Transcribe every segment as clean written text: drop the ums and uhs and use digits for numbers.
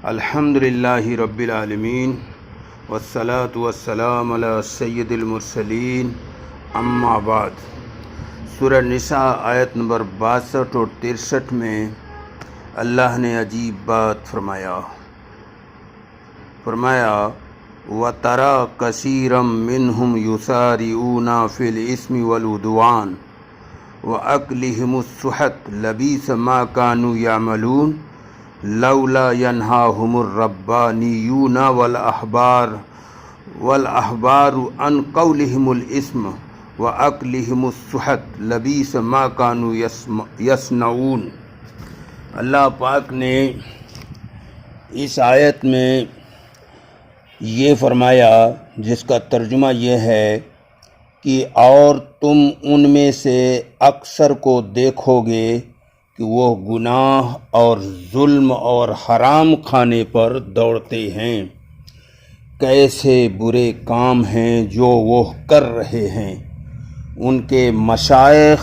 الحمدللہ رب العالمین والصلاة والسلام علی سید المرسلین اما بعد۔ سورہ نساء آیت نمبر 62 اور 63 میں اللہ نے عجیب بات فرمایا وَتَرَى كَثِيرًا مِّنْهُمْ يُسَارِعُونَ فِي الْإِثْمِ وَالْعُدْوَانِ وَأَكْلِهِمُ السُّحْتَ لَبِئْسَ مَا كَانُوا يَعْمَلُونَ لولا ينهاهم الربانيون والأحبار عن قولهم الإثم وأكلهم السحت لبئس ما كانوا يصنعون۔ اللہ پاک نے اس آیت میں یہ فرمایا، جس کا ترجمہ یہ ہے کہ اور تم ان میں سے اکثر کو دیکھو گے کہ وہ گناہ اور ظلم اور حرام کھانے پر دوڑتے ہیں۔ کیسے برے کام ہیں جو وہ کر رہے ہیں۔ ان کے مشائخ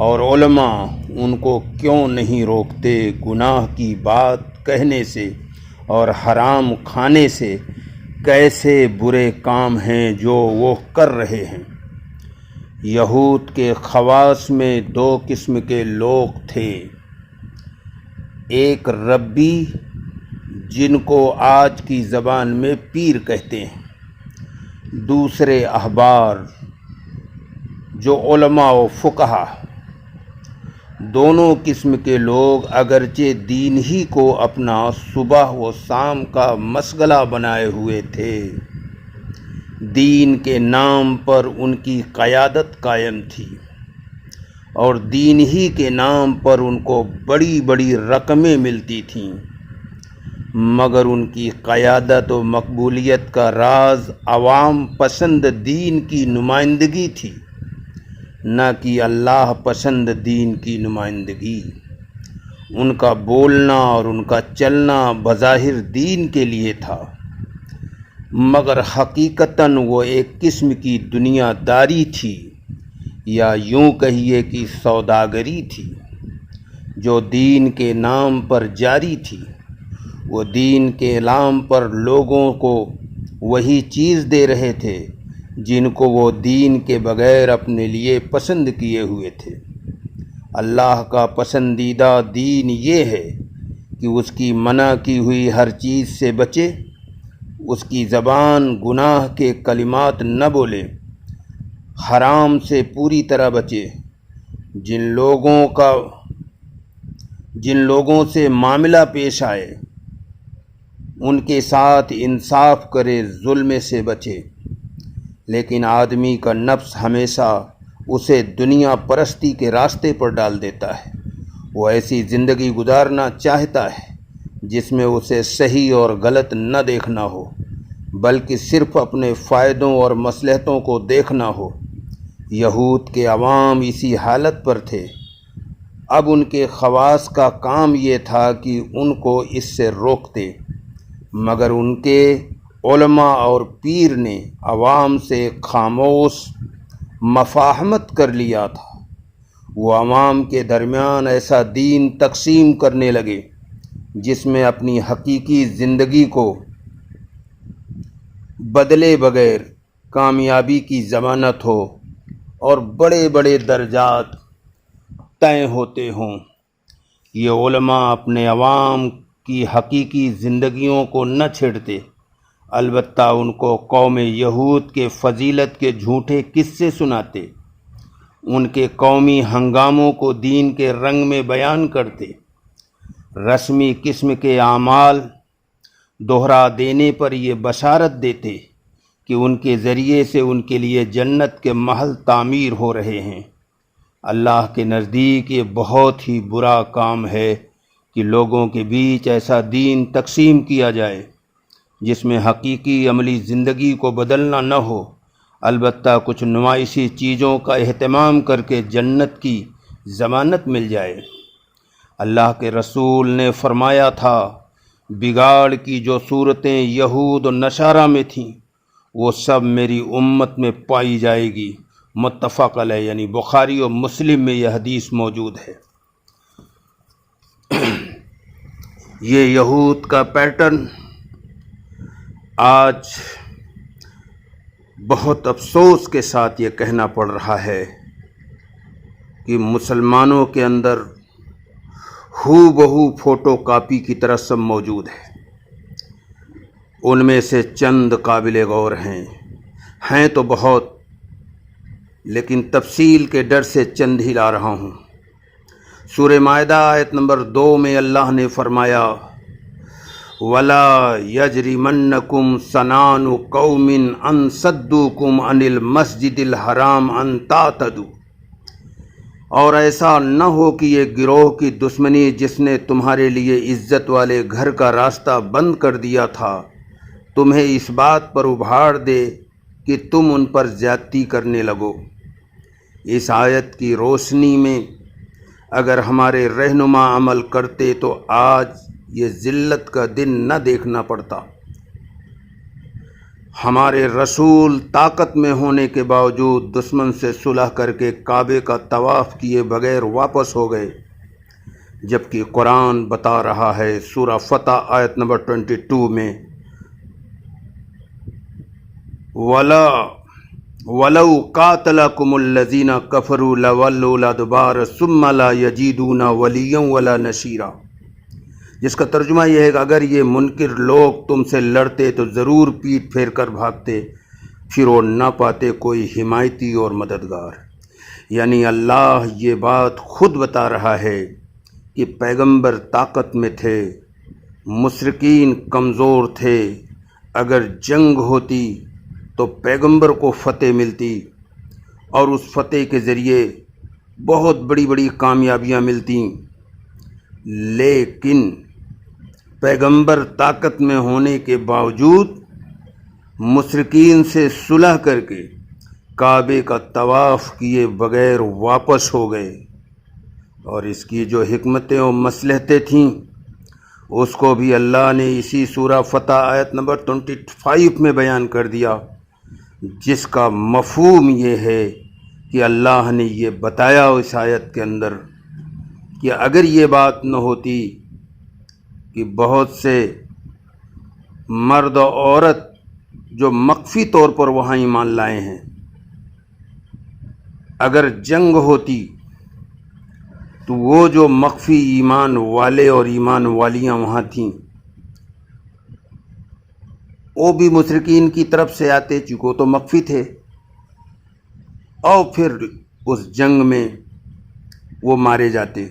اور علماء ان کو کیوں نہیں روکتے گناہ کی بات کہنے سے اور حرام کھانے سے؟ کیسے برے کام ہیں جو وہ کر رہے ہیں۔ یہود کے خواص میں دو قسم کے لوگ تھے، ایک ربی جن کو آج کی زبان میں پیر کہتے ہیں، دوسرے احبار جو علماء و فقہا۔ دونوں قسم کے لوگ اگرچہ دین ہی کو اپنا صبح و شام کا مشغلہ بنائے ہوئے تھے، دین کے نام پر ان کی قیادت قائم تھی اور دین ہی کے نام پر ان کو بڑی بڑی رقمیں ملتی تھیں، مگر ان کی قیادت و مقبولیت کا راز عوام پسند دین کی نمائندگی تھی، نہ کہ اللہ پسند دین کی نمائندگی۔ ان کا بولنا اور ان کا چلنا بظاہر دین کے لیے تھا، مگر حقیقتاً وہ ایک قسم کی دنیا داری تھی، یا یوں کہیے کہ سوداگری تھی، جو دین کے نام پر جاری تھی۔ وہ دین کے نام پر لوگوں کو وہی چیز دے رہے تھے جن کو وہ دین کے بغیر اپنے لیے پسند کیے ہوئے تھے۔ اللہ کا پسندیدہ دین یہ ہے کہ اس کی منع کی ہوئی ہر چیز سے بچے، اس کی زبان گناہ کے کلمات نہ بولے، حرام سے پوری طرح بچے، جن لوگوں سے معاملہ پیش آئے ان کے ساتھ انصاف کرے، ظلم سے بچے۔ لیکن آدمی کا نفس ہمیشہ اسے دنیا پرستی کے راستے پر ڈال دیتا ہے۔ وہ ایسی زندگی گزارنا چاہتا ہے جس میں اسے صحیح اور غلط نہ دیکھنا ہو، بلکہ صرف اپنے فائدوں اور مصلحتوں کو دیکھنا ہو۔ یہود کے عوام اسی حالت پر تھے۔ اب ان کے خواص کا کام یہ تھا کہ ان کو اس سے روکتے، مگر ان کے علماء اور پیر نے عوام سے خاموش مفاہمت کر لیا تھا۔ وہ عوام کے درمیان ایسا دین تقسیم کرنے لگے جس میں اپنی حقیقی زندگی کو بدلے بغیر کامیابی کی ضمانت ہو اور بڑے بڑے درجات طے ہوتے ہوں۔ یہ علماء اپنے عوام کی حقیقی زندگیوں کو نہ چھیڑتے، البتہ ان کو قوم یہود کے فضیلت کے جھوٹے قصے سناتے، ان کے قومی ہنگاموں کو دین کے رنگ میں بیان کرتے، رسمی قسم کے اعمال دہرا دینے پر یہ بشارت دیتے کہ ان کے ذریعے سے ان کے لیے جنت کے محل تعمیر ہو رہے ہیں۔ اللہ کے نزدیک یہ بہت ہی برا کام ہے کہ لوگوں کے بیچ ایسا دین تقسیم کیا جائے جس میں حقیقی عملی زندگی کو بدلنا نہ ہو، البتہ کچھ نمائشی چیزوں کا اہتمام کر کے جنت کی ضمانت مل جائے۔ اللہ کے رسول نے فرمایا تھا، بگاڑ کی جو صورتیں یہود و نصارہ میں تھیں وہ سب میری امت میں پائی جائے گی۔ متفق علیہ، یعنی بخاری و مسلم میں یہ حدیث موجود ہے۔ یہ یہود کا پیٹرن آج بہت افسوس کے ساتھ یہ کہنا پڑ رہا ہے کہ مسلمانوں کے اندر ہو بہو فوٹو کاپی کی طرح سب موجود ہے۔ ان میں سے چند قابل غور ہیں تو بہت، لیکن تفصیل کے ڈر سے چند ہی لا رہا ہوں۔ سورہ مائدہ آیت نمبر 2 میں اللہ نے فرمایا وَلَا يَجْرِمَنَّكُمْ سَنَانُ قَوْمٍ أَن صَدُّوكُمْ عَنِ الْمَسْجِدِ الْحَرَامِ أَن تَعْتَدُوا، اور ایسا نہ ہو کہ یہ گروہ کی دشمنی جس نے تمہارے لیے عزت والے گھر کا راستہ بند کر دیا تھا تمہیں اس بات پر ابھار دے کہ تم ان پر زیادتی کرنے لگو۔ اس آیت کی روشنی میں اگر ہمارے رہنما عمل کرتے تو آج یہ ذلت کا دن نہ دیکھنا پڑتا۔ ہمارے رسول طاقت میں ہونے کے باوجود دشمن سے صلح کر کے کعبے کا طواف کیے بغیر واپس ہو گئے، جبکہ قرآن بتا رہا ہے سورہ فتح آیت نمبر 22 میں وَلَوْ قَاتَلَكُمُ الَّذِينَ كَفَرُوا لَوَلُّوا الْأَدْبَارَ ثُمَّ لَا يَجِدُونَ وَلِيًّا وَلَا نَصِيرًا، جس کا ترجمہ یہ ہے کہ اگر یہ منکر لوگ تم سے لڑتے تو ضرور پیٹ پھیر کر بھاگتے، پھر وہ نہ پاتے کوئی حمایتی اور مددگار۔ یعنی اللہ یہ بات خود بتا رہا ہے کہ پیغمبر طاقت میں تھے، مشرکین کمزور تھے، اگر جنگ ہوتی تو پیغمبر کو فتح ملتی اور اس فتح کے ذریعے بہت بڑی بڑی کامیابیاں ملتی، لیکن پیغمبر طاقت میں ہونے کے باوجود مشرکین سے صلح کر کے کعبے کا طواف کیے بغیر واپس ہو گئے، اور اس کی جو حکمتیں و مصلحتیں تھیں اس کو بھی اللہ نے اسی سورہ فتح آیت نمبر 25 میں بیان کر دیا، جس کا مفہوم یہ ہے کہ اللہ نے یہ بتایا اس آیت کے اندر کہ اگر یہ بات نہ ہوتی کہ بہت سے مرد و عورت جو مخفی طور پر وہاں ایمان لائے ہیں، اگر جنگ ہوتی تو وہ جو مخفی ایمان والے اور ایمان والیاں وہاں تھیں وہ بھی مشرکین کی طرف سے آتے، چونکہ وہ تو مخفی تھے، اور پھر اس جنگ میں وہ مارے جاتے۔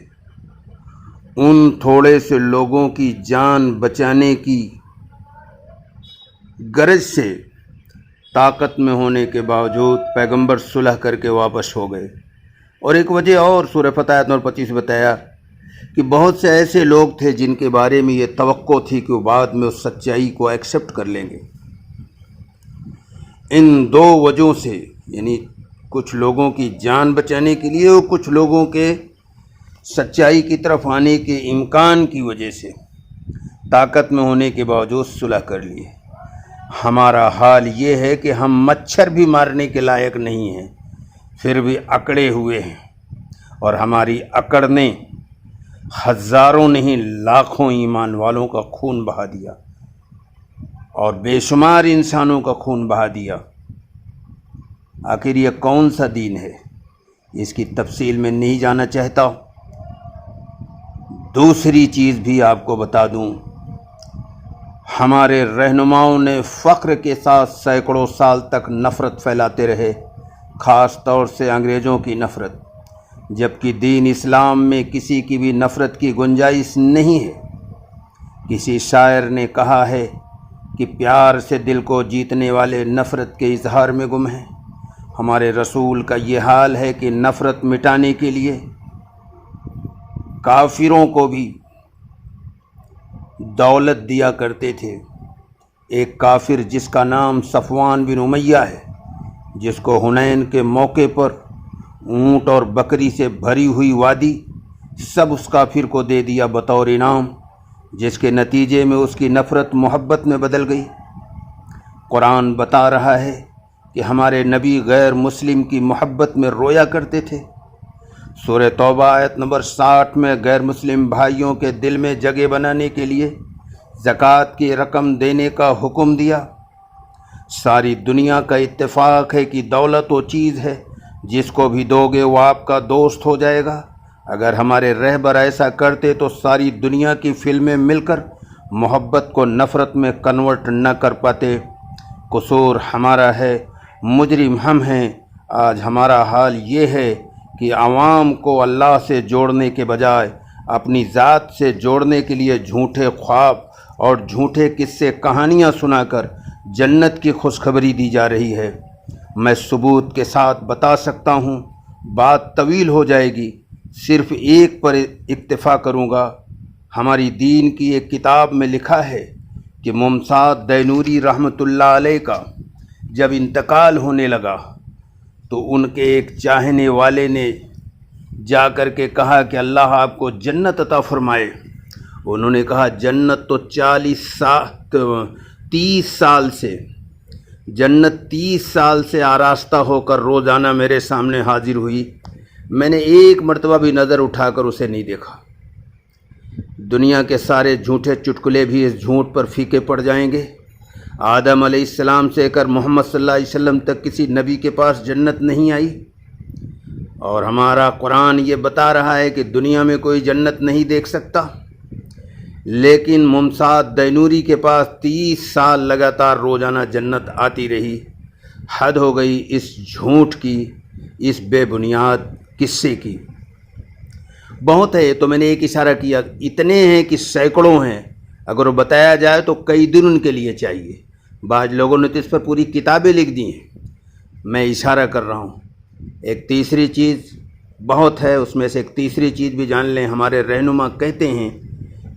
ان تھوڑے سے لوگوں کی جان بچانے کی غرض سے طاقت میں ہونے کے باوجود پیغمبر صلح کر کے واپس ہو گئے۔ اور ایک وجہ اور سورہ فتح آیت نمبر 25 بتایا کہ بہت سے ایسے لوگ تھے جن کے بارے میں یہ توقع تھی کہ وہ بعد میں اس سچائی کو ایکسیپٹ کر لیں گے۔ ان دو وجہوں سے، یعنی کچھ لوگوں کی جان بچانے کے لیے اور کچھ لوگوں کے سچائی کی طرف آنے کے امکان کی وجہ سے طاقت میں ہونے کے باوجود صلح کر لیے۔ ہمارا حال یہ ہے کہ ہم مچھر بھی مارنے کے لائق نہیں ہیں، پھر بھی اکڑے ہوئے ہیں، اور ہماری اکڑ نے ہزاروں نہیں لاکھوں ایمان والوں کا خون بہا دیا اور بے شمار انسانوں کا خون بہا دیا۔ آخر یہ کون سا دین ہے؟ اس کی تفصیل میں نہیں جانا چاہتا۔ دوسری چیز بھی آپ کو بتا دوں، ہمارے رہنماؤں نے فخر کے ساتھ سینکڑوں سال تک نفرت پھیلاتے رہے، خاص طور سے انگریزوں کی نفرت، جبکہ دین اسلام میں کسی کی بھی نفرت کی گنجائش نہیں ہے۔ کسی شاعر نے کہا ہے کہ پیار سے دل کو جیتنے والے نفرت کے اظہار میں گم ہیں۔ ہمارے رسول کا یہ حال ہے کہ نفرت مٹانے کے لیے کافروں کو بھی دولت دیا کرتے تھے۔ ایک کافر جس کا نام صفوان بن امیہ ہے، جس کو حنین کے موقع پر اونٹ اور بکری سے بھری ہوئی وادی سب اس کافر کو دے دیا بطور انعام، جس کے نتیجے میں اس کی نفرت محبت میں بدل گئی۔ قرآن بتا رہا ہے کہ ہمارے نبی غیر مسلم کی محبت میں رویا کرتے تھے۔ سورہ توبہ آیت نمبر 60 میں غیر مسلم بھائیوں کے دل میں جگہ بنانے کے لیے زکوٰۃ کی رقم دینے کا حکم دیا۔ ساری دنیا کا اتفاق ہے کہ دولت وہ چیز ہے جس کو بھی دو گے وہ آپ کا دوست ہو جائے گا۔ اگر ہمارے رہبر ایسا کرتے تو ساری دنیا کی فلمیں مل کر محبت کو نفرت میں کنورٹ نہ کر پاتے۔ قصور ہمارا ہے، مجرم ہم ہیں۔ آج ہمارا حال یہ ہے کہ عوام کو اللہ سے جوڑنے کے بجائے اپنی ذات سے جوڑنے کے لیے جھوٹے خواب اور جھوٹے قصے کہانیاں سنا کر جنت کی خوشخبری دی جا رہی ہے۔ میں ثبوت کے ساتھ بتا سکتا ہوں، بات طویل ہو جائے گی، صرف ایک پر اکتفا کروں گا۔ ہماری دین کی ایک کتاب میں لکھا ہے کہ ممساد دینوری رحمۃ اللہ علیہ کا جب انتقال ہونے لگا تو ان کے ایک چاہنے والے نے جا کر کے کہا کہ اللہ آپ کو جنت عطا فرمائے۔ انہوں نے کہا جنت تو 30 سال سے جنت 30 سال سے آراستہ ہو کر روزانہ میرے سامنے حاضر ہوئی، میں نے ایک مرتبہ بھی نظر اٹھا کر اسے نہیں دیکھا۔ دنیا کے سارے جھوٹے چٹکلے بھی اس جھوٹ پر پھیکے پڑ جائیں گے۔ آدم علیہ السلام سے کر محمد صلی اللہ علیہ وسلم تک کسی نبی کے پاس جنت نہیں آئی، اور ہمارا قرآن یہ بتا رہا ہے کہ دنیا میں کوئی جنت نہیں دیکھ سکتا، لیکن ممساد دینوری کے پاس 30 سال لگاتار روزانہ جنت آتی رہی۔ حد ہو گئی اس جھوٹ کی، اس بے بنیاد قصے کی۔ بہت ہے تو میں نے ایک اشارہ کیا، اتنے ہیں کہ سینکڑوں ہیں، اگر وہ بتایا جائے تو کئی دن ان کے لیے چاہیے۔ بعض لوگوں نے تو اس پر پوری کتابیں لکھ دی ہیں، میں اشارہ کر رہا ہوں۔ ایک تیسری چیز بہت ہے، اس میں سے ایک تیسری چیز بھی جان لیں۔ ہمارے رہنما کہتے ہیں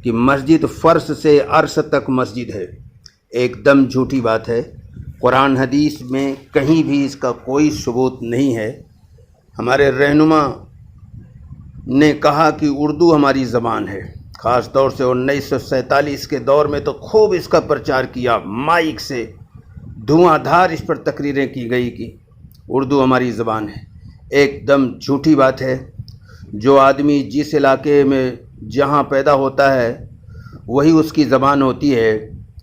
کہ مسجد فرش سے عرش تک مسجد ہے، ایک دم جھوٹی بات ہے۔ قرآن حدیث میں کہیں بھی اس کا کوئی ثبوت نہیں ہے۔ ہمارے رہنما نے کہا کہ اردو ہماری زبان ہے، خاص طور سے 1947 کے دور میں تو خوب اس کا پرچار کیا، مائک سے دھواں دھار اس پر تقریریں کی گئی کہ اردو ہماری زبان ہے۔ ایک دم جھوٹی بات ہے۔ جو آدمی جس علاقے میں جہاں پیدا ہوتا ہے وہی اس کی زبان ہوتی ہے۔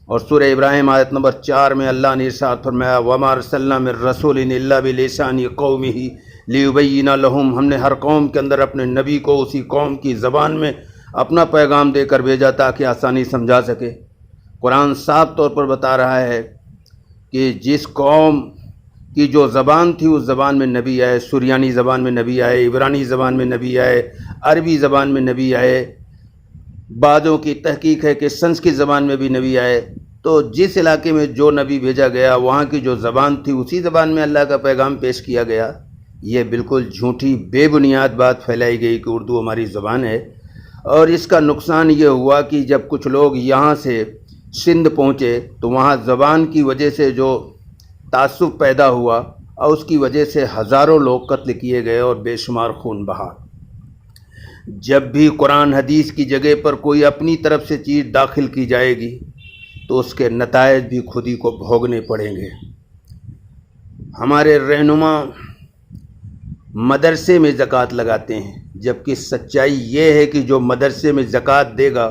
اور سورہ ابراہیم آیت نمبر 4 میں اللہ نے ارشاد فرمایا وَمَا أَرْسَلْنَا مِن رَّسُولٍ إِلَّا بِلِسَانِ قَوْمِهِ لِيُبَيِّنَ لَهُمْ، ہم نے ہر قوم کے اندر اپنے نبی کو اسی قوم کی زبان میں اپنا پیغام دے کر بھیجا تاکہ آسانی سمجھا سکے۔ قرآن صاف طور پر بتا رہا ہے کہ جس قوم کی جو زبان تھی اس زبان میں نبی آئے، سریانی زبان میں نبی آئے، عبرانی زبان میں نبی آئے، عربی زبان میں نبی آئے، بعضوں کی تحقیق ہے کہ سنسکرت زبان میں بھی نبی آئے۔ تو جس علاقے میں جو نبی بھیجا گیا وہاں کی جو زبان تھی اسی زبان میں اللہ کا پیغام پیش کیا گیا۔ یہ بالکل جھوٹی بے بنیاد بات پھیلائی گئی کہ اردو ہماری زبان ہے، اور اس کا نقصان یہ ہوا کہ جب کچھ لوگ یہاں سے سندھ پہنچے تو وہاں زبان کی وجہ سے جو تعصب پیدا ہوا اور اس کی وجہ سے ہزاروں لوگ قتل کیے گئے اور بے شمار خون بہا۔ جب بھی قرآن حدیث کی جگہ پر کوئی اپنی طرف سے چیز داخل کی جائے گی تو اس کے نتائج بھی خود ہی کو بھوگنے پڑیں گے۔ ہمارے رہنما مدرسے میں زکوٰۃ لگاتے ہیں، جبکہ سچائی یہ ہے کہ جو مدرسے میں زکوٰۃ دے گا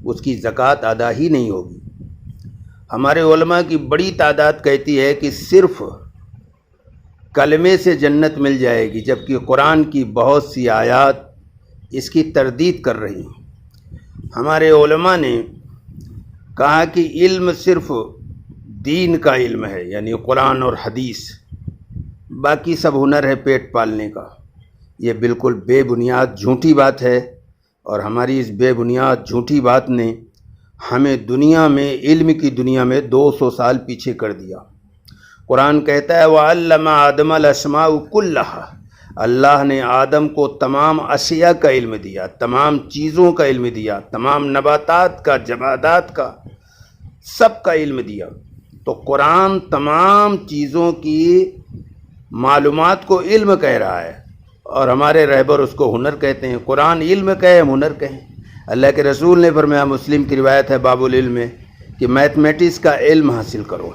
اس کی زکوٰۃ ادا ہی نہیں ہوگی۔ ہمارے علماء کی بڑی تعداد کہتی ہے کہ صرف کلمے سے جنت مل جائے گی، جبکہ قرآن کی بہت سی آیات اس کی تردید کر رہی ہیں۔ ہمارے علماء نے کہا کہ علم صرف دین کا علم ہے، یعنی قرآن اور حدیث، باقی سب ہنر ہے پیٹ پالنے کا۔ یہ بالکل بے بنیاد جھوٹی بات ہے، اور ہماری اس بے بنیاد جھوٹی بات نے ہمیں دنیا میں، علم کی دنیا میں 200 سال پیچھے کر دیا۔ قرآن کہتا ہے وَعَلَّمَ آدَمَ الْأَسْمَاءَ كُلَّهَا، اللہ نے آدم کو تمام اشیاء کا علم دیا، تمام چیزوں کا علم دیا، تمام نباتات کا، جمادات کا، سب کا علم دیا۔ تو قرآن تمام چیزوں کی معلومات کو علم کہہ رہا ہے، اور ہمارے رہبر اس کو ہنر کہتے ہیں۔ قرآن علم کہے، ہم ہنر کہیں۔ اللہ کے رسول نے فرمایا، مسلم کی روایت ہے باب العلم میں، کہ میتھمیٹکس کا علم حاصل کرو۔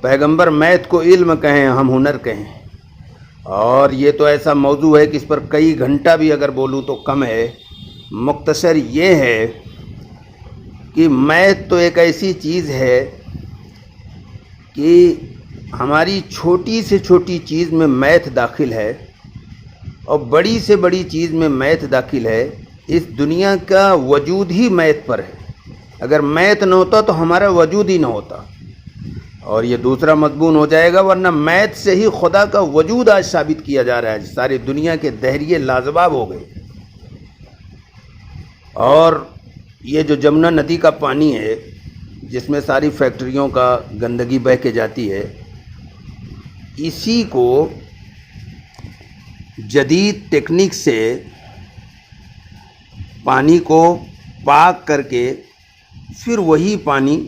پیغمبر میتھ کو علم کہیں، ہم ہنر کہیں۔ اور یہ تو ایسا موضوع ہے کہ اس پر کئی گھنٹہ بھی اگر بولوں تو کم ہے۔ مختصر یہ ہے کہ میتھ تو ایک ایسی چیز ہے کہ ہماری چھوٹی سے چھوٹی چیز میں میتھ داخل ہے اور بڑی سے بڑی چیز میں میتھ داخل ہے۔ اس دنیا کا وجود ہی میتھ پر ہے۔ اگر میتھ نہ ہوتا تو ہمارا وجود ہی نہ ہوتا، اور یہ دوسرا مضمون ہو جائے گا، ورنہ میتھ سے ہی خدا کا وجود آج ثابت کیا جا رہا ہے۔ ساری دنیا کے دہریے لاجواب ہو گئے۔ اور یہ جو جمنا ندی کا پانی ہے جس میں ساری فیکٹریوں کا گندگی بہہ کے جاتی ہے، اسی کو جدید ٹیکنیک سے پانی کو پاک کر کے پھر وہی پانی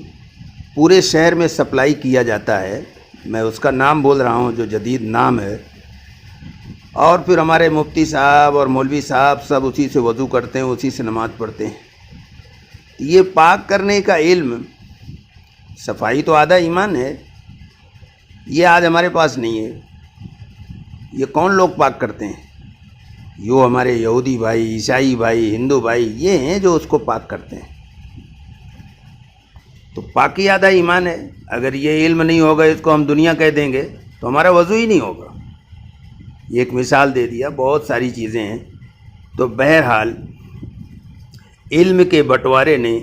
پورے شہر میں سپلائی کیا جاتا ہے۔ میں اس کا نام بول رہا ہوں جو جدید نام ہے، اور پھر ہمارے مفتی صاحب اور مولوی صاحب سب اسی سے وضو کرتے ہیں، اسی سے نماز پڑھتے ہیں۔ یہ پاک کرنے کا علم، صفائی تو آدھا ایمان ہے، یہ آج ہمارے پاس نہیں ہے۔ یہ کون لوگ پاک کرتے ہیں؟ یہ ہمارے یہودی بھائی، عیسائی بھائی، ہندو بھائی، یہ ہیں جو اس کو پاک کرتے ہیں۔ تو پاکی آدھا ایمان ہے۔ اگر یہ علم نہیں ہوگا، اس کو ہم دنیا کہہ دیں گے تو ہمارا وضو ہی نہیں ہوگا۔ ایک مثال دے دیا، بہت ساری چیزیں ہیں۔ تو بہرحال علم کے بٹوارے نے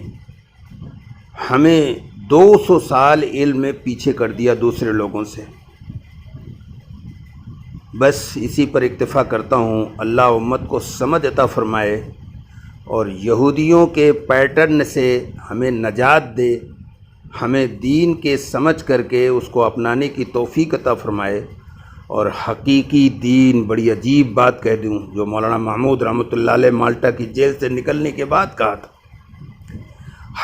ہمیں 200 سال علم میں پیچھے کر دیا دوسرے لوگوں سے۔ بس اسی پر اکتفا کرتا ہوں۔ اللہ امت کو سمجھ عطا فرمائے اور یہودیوں کے پیٹرن سے ہمیں نجات دے، ہمیں دین کے سمجھ کر کے اس کو اپنانے کی توفیق عطا فرمائے۔ اور حقیقی دین، بڑی عجیب بات کہہ دوں جو مولانا محمود رحمۃ اللہ علیہ مالٹا کی جیل سے نکلنے کے بعد کہا تھا،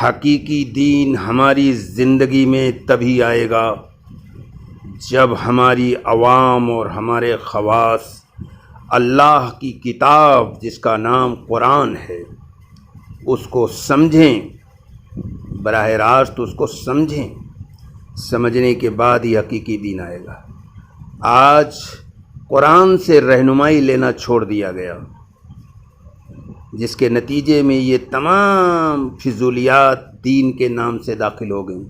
حقیقی دین ہماری زندگی میں تبھی آئے گا جب ہماری عوام اور ہمارے خواص اللہ کی کتاب جس کا نام قرآن ہے اس کو سمجھیں، براہ راست اس کو سمجھیں۔ سمجھنے کے بعد ہی حقیقی دین آئے گا۔ آج قرآن سے رہنمائی لینا چھوڑ دیا گیا، جس کے نتیجے میں یہ تمام فضولیات دین کے نام سے داخل ہو گئیں۔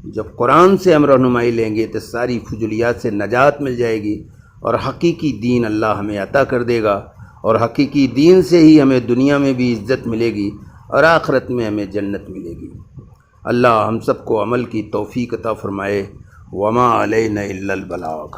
جب قرآن سے ہم رہنمائی لیں گے تو ساری فضولیات سے نجات مل جائے گی، اور حقیقی دین اللہ ہمیں عطا کر دے گا، اور حقیقی دین سے ہی ہمیں دنیا میں بھی عزت ملے گی اور آخرت میں ہمیں جنت ملے گی۔ اللہ ہم سب کو عمل کی توفیق عطا فرمائے۔ وما علینا الا البلاغ۔